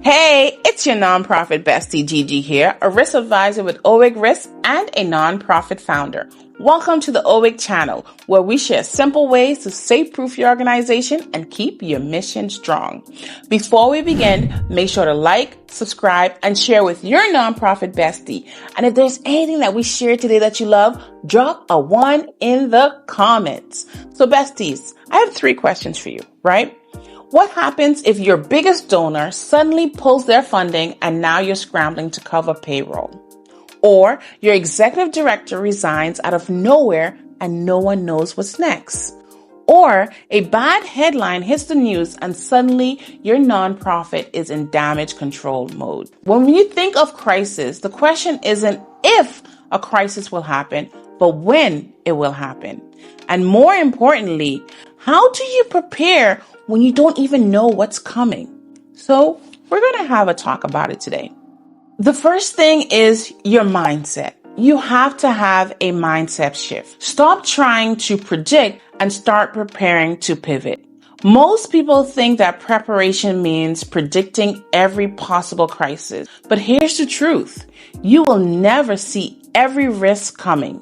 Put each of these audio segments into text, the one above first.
Hey, it's your nonprofit bestie Gigi here, a risk advisor with OWIG Risk and a nonprofit founder. Welcome to the OWIG channel, where we share simple ways to safe-proof your organization and keep your mission strong. Before we begin, make sure to like, subscribe, and share with your nonprofit bestie. And if there's anything that we shared today that you love, drop a 1 in the comments. So besties, I have 3 questions for you, right? What happens if your biggest donor suddenly pulls their funding and now you're scrambling to cover payroll? Or your executive director resigns out of nowhere and no one knows what's next? Or a bad headline hits the news and suddenly your nonprofit is in damage control mode. When you think of crisis, the question isn't if a crisis will happen, but when it will happen. And more importantly, how do you prepare when you don't even know what's coming? So we're going to have a talk about it today. The first thing is your mindset. You have to have a mindset shift. Stop trying to predict and start preparing to pivot. Most people think that preparation means predicting every possible crisis. But here's the truth. You will never see every risk coming.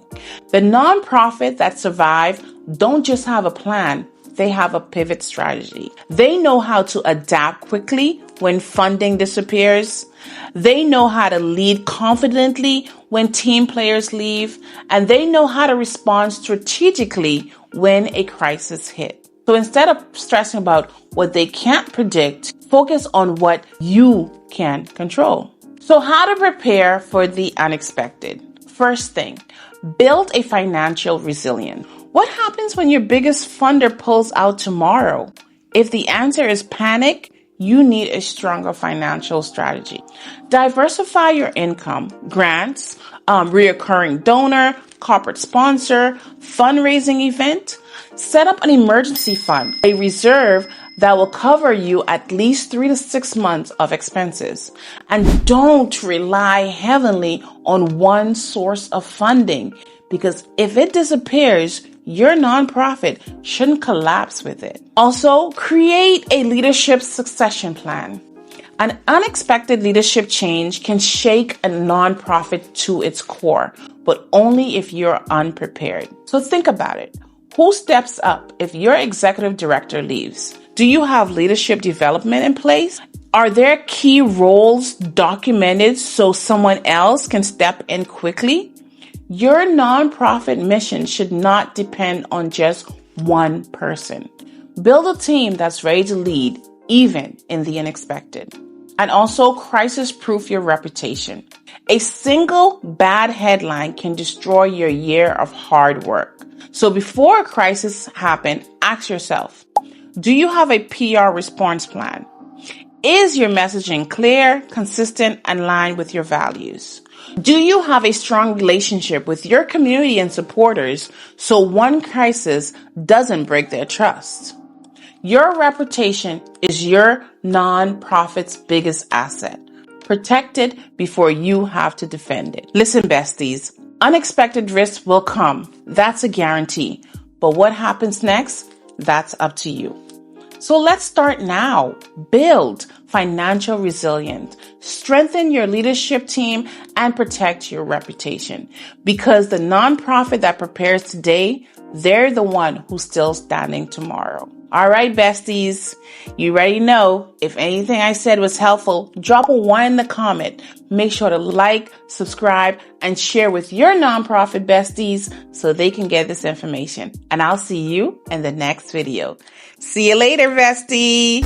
The nonprofit that survive don't just have a plan. They have a pivot strategy. They know how to adapt quickly when funding disappears. They know how to lead confidently when team players leave. And they know how to respond strategically when a crisis hits. So instead of stressing about what they can't predict, focus on what you can control. So how to prepare for the unexpected? First thing, build a financial resilience. What happens when your biggest funder pulls out tomorrow? If the answer is panic, you need a stronger financial strategy. Diversify your income, grants, reoccurring donor, corporate sponsor, fundraising event. Set up an emergency fund, a reserve that will cover you at least 3 to 6 months of expenses. And don't rely heavily on one source of funding, because if it disappears, your nonprofit shouldn't collapse with it. Also, create a leadership succession plan. An unexpected leadership change can shake a nonprofit to its core, but only if you're unprepared. So think about it. Who steps up if your executive director leaves? Do you have leadership development in place? Are there key roles documented so someone else can step in quickly? Your nonprofit mission should not depend on just one person. Build a team that's ready to lead, even in the unexpected. And also crisis-proof your reputation. A single bad headline can destroy your year of hard work. So before a crisis happens, ask yourself, do you have a PR response plan? Is your messaging clear, consistent, and aligned with your values? Do you have a strong relationship with your community and supporters so one crisis doesn't break their trust? Your reputation is your nonprofit's biggest asset. Protect it before you have to defend it. Listen, besties, unexpected risks will come. That's a guarantee. But what happens next? That's up to you. So let's start now. Build financial resilience, strengthen your leadership team, and protect your reputation. Because the nonprofit that prepares today, they're the one who's still standing tomorrow. All right, besties, you already know if anything I said was helpful, drop a 1 in the comment. Make sure to like, subscribe, and share with your nonprofit besties so they can get this information. And I'll see you in the next video. See you later, bestie.